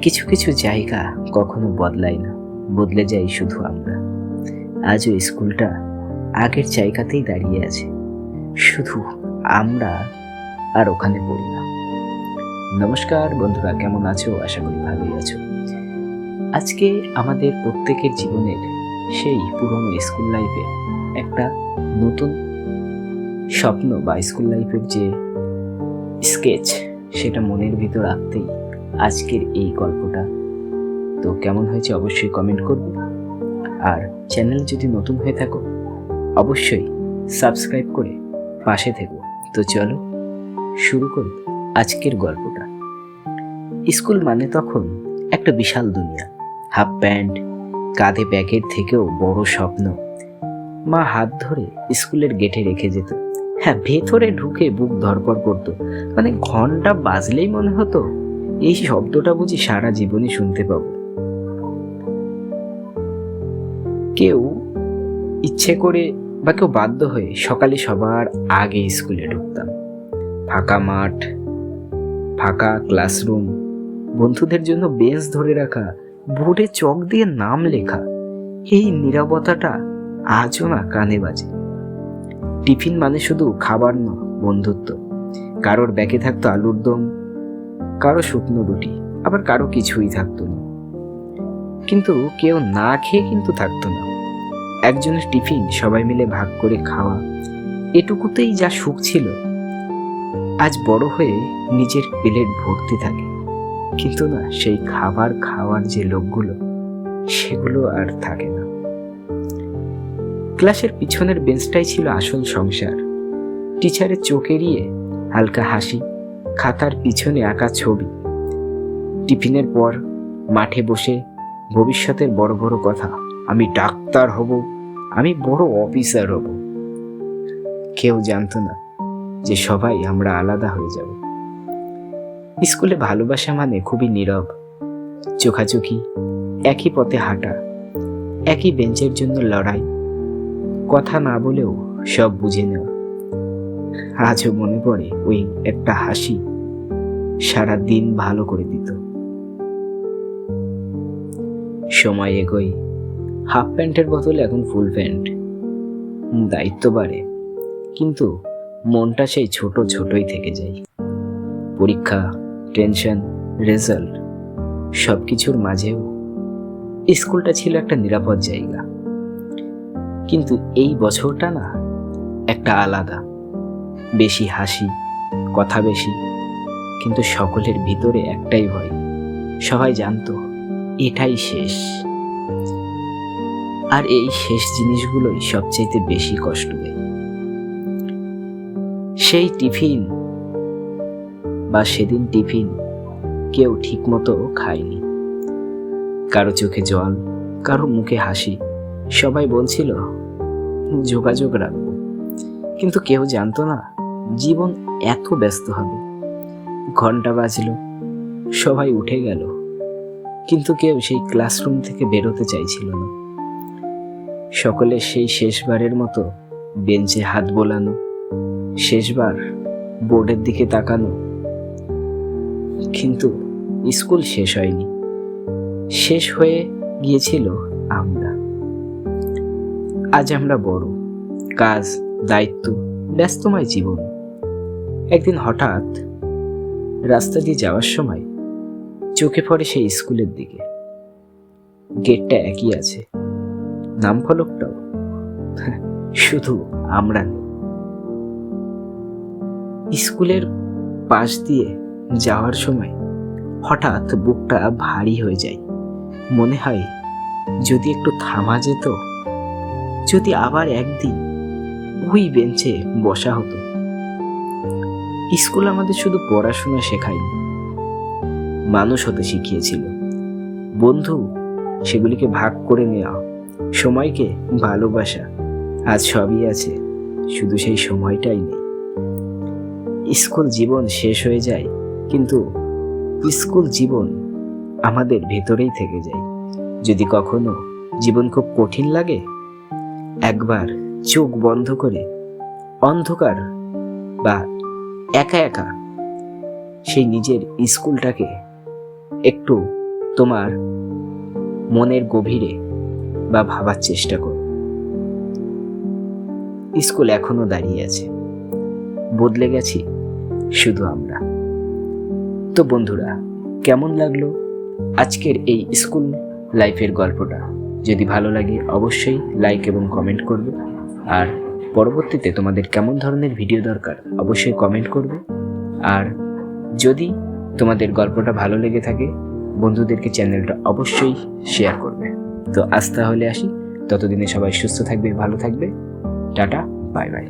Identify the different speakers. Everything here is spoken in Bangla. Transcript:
Speaker 1: কিছু কিছু জায়গা কখনো বদলায় না, বদলে যাই শুধু আমরা। আজও স্কুলটা আগের জায়গাতেই দাঁড়িয়ে আছে, শুধু আমরা আর ওখানে পড়ি না। নমস্কার বন্ধুরা, কেমন আছো? আশা করি ভালোই আছো। আজকে আমাদের প্রত্যেকের জীবনের সেই পুরনো স্কুল লাইফের একটা নতুন স্বপ্ন বা স্কুল লাইফের যে স্কেচ, সেটা মনের ভিতর রাখতেই আজকের এই গল্পটা। তো কেমন হয়েছে অবশ্যই কমেন্ট করবে, আর চ্যানেল যদি নতুন হয়ে থাকো অবশ্যই সাবস্ক্রাইব করে পাশে থেকো। তো চলো শুরু করি আজকের গল্পটা। স্কুল মানে তখন একটা বিশাল দুনিয়া, হাফ প্যান্ট, কাঁধে ব্যাগের থেকেও বড় স্বপ্ন। মা হাত ধরে স্কুলের গেটে রেখে যেত। হ্যাঁ, ভেতরে ঢুকে বুক ধড়ফড় করতো, মানে ঘন্টা বাজলেই মনে হতো এই শব্দটা বুঝি সারা জীবনে শুনতে পাবো। কেউ ইচ্ছে করে বা কেউ বাধ্য হয়ে সকালে সবার আগে স্কুলে ঢুকতাম। ফাঁকা মাঠ, ফাঁকা ক্লাসরুম, বন্ধুদের জন্য বেঞ্চ ধরে রাখা, বোর্ডে চক দিয়ে নাম লেখা, এই নীরবতাটা আজও না কানে বাজে। টিফিন মানে শুধু খাবার না, বন্ধুত্ব। কারোর ব্যাগে থাকতো আলুর দম, কারো শুকনো রুটি, আবার কারো কিছুই থাকতো না। কিন্তু কেউ না খেয়ে কিন্তু থাকতো না। একজনের টিফিন সবাই মিলে ভাগ করে খাওয়া, এটুকুতেই যা সুখ ছিল। আজ বড় হয়ে নিজের প্লেট ভর্তি থাকে, কিন্তু না সেই খাবার খাওয়ার যে লোকগুলো, সেগুলো আর থাকে না। ক্লাসের পিছনের বেঞ্চটাই ছিল আসল সংসার। টিচারের চোখ এড়িয়ে হালকা হাসি, খাতার পিছনে আঁকা ছবি। টিফিনের পর মাঠে বসে ভবিষ্যতের বড় বড় কথা, আমি ডাক্তার হব, আমি বড় অফিসার হব। কেউ জানতো না যে সবাই আমরা আলাদা হয়ে যাব। স্কুলে ভালোবাসা মানে খুবই নীরব, চোখাচোখি, একই পথে হাঁটা, একই বেঞ্চের জন্য লড়াই, কথা না বলেও সব বুঝে নেওয়া। আজও মনে পড়ে ওই একটা হাসি সারা দিন ভালো করে দিত। সময় এগোয়, হাফ প্যান্টের বদলে এখন ফুল প্যান্ট। দায়িত্ব বাড়ে, কিন্তু মনটা সেই ছোট ছোটই থেকে যায়। পরীক্ষা, টেনশন, রেজাল্ট, সবকিছুর মাঝেও স্কুলটা ছিল একটা নিরাপদ জায়গা। কিন্তু এই বছরটা না একটা আলাদা। বেশি হাসি, কথা বেশি, কিন্তু সকলের ভিতরে একটাই ভয়। সবাই জানতো এটাই শেষ। আর এই শেষ জিনিসগুলোই সবচাইতে বেশি কষ্ট দেয়। সেই টিফিন বা সেদিন টিফিন কেউ ঠিক মতো খায়নি। কারো চোখে জল, কারো মুখে হাসি। সবাই বলছিল যোগাযোগ রাখবো, কিন্তু কেউ জানতো না জীবন এত ব্যস্ত হবে। ঘন্টা বাজলো, সবাই উঠে গেল, কিন্তু কেউ সেই ক্লাসরুম থেকে বেরোতে চাইছিল না। সকলে সেই শেষবারের মতো বেঞ্চে হাত বোলানো, শেষবার বোর্ডের দিকে তাকানো। কিন্তু স্কুল শেষ হয়নি, শেষ হয়ে গিয়েছিল আমরা। আজ আমরা বড়, কাজ, দায়িত্ব, ব্যস্তময় জীবন। একদিন হঠাৎ রাস্তা দিয়ে যাওয়ার সময় চোখে পড়ে সেই স্কুলের দিকে। গেটটা একই আছে, নাম ফলকটাও, শুধু আমরা নেই। স্কুলের পাশ দিয়ে যাওয়ার সময় হঠাৎ বুকটা ভারী হয়ে যায়। মনে হয় যদি একটু থামা যেত, যদি আবার একদিন ওই বেঞ্চে বসা হতো। স্কুল আমাদের শুধু পড়াশোনা শেখায়নি, মানুষ হতে শিখিয়েছিল। বন্ধু, সেগুলিকে ভাগ করে নেওয়া, সময়কে ভালোবাসা। আজ সবই আছে, শুধু সেই সময়টাই নেই। স্কুল জীবন শেষ হয়ে যায়, কিন্তু স্কুল জীবন আমাদের ভেতরেই থেকে যায়। যদি কখনো জীবন খুব কঠিন লাগে, একবার চোখ বন্ধ করে অন্ধকার বা একা একা সেই নিজের স্কুলটাকে একটু তোমার মনের গভীরে বা ভাবার চেষ্টা করো। স্কুল এখনো দাঁড়িয়ে আছে, বদলে গেছি শুধু আমরা। তো বন্ধুরা, কেমন লাগলো আজকের এই স্কুল লাইফের গল্পটা? যদি ভালো লাগে অবশ্যই লাইক এবং কমেন্ট করবে, আর পরবর্তীতে তোমাদের কেমন ধরনের ভিডিও দরকার অবশ্যই কমেন্ট করবে। আর যদি তোমাদের গল্পটা ভালো লেগে থাকে, বন্ধুদেরকে চ্যানেলটা অবশ্যই শেয়ার করবে। তো আজ তাহলে আসি, ততদিনে সবাই সুস্থ থাকবে, ভালো থাকবে। Tata, bye bye.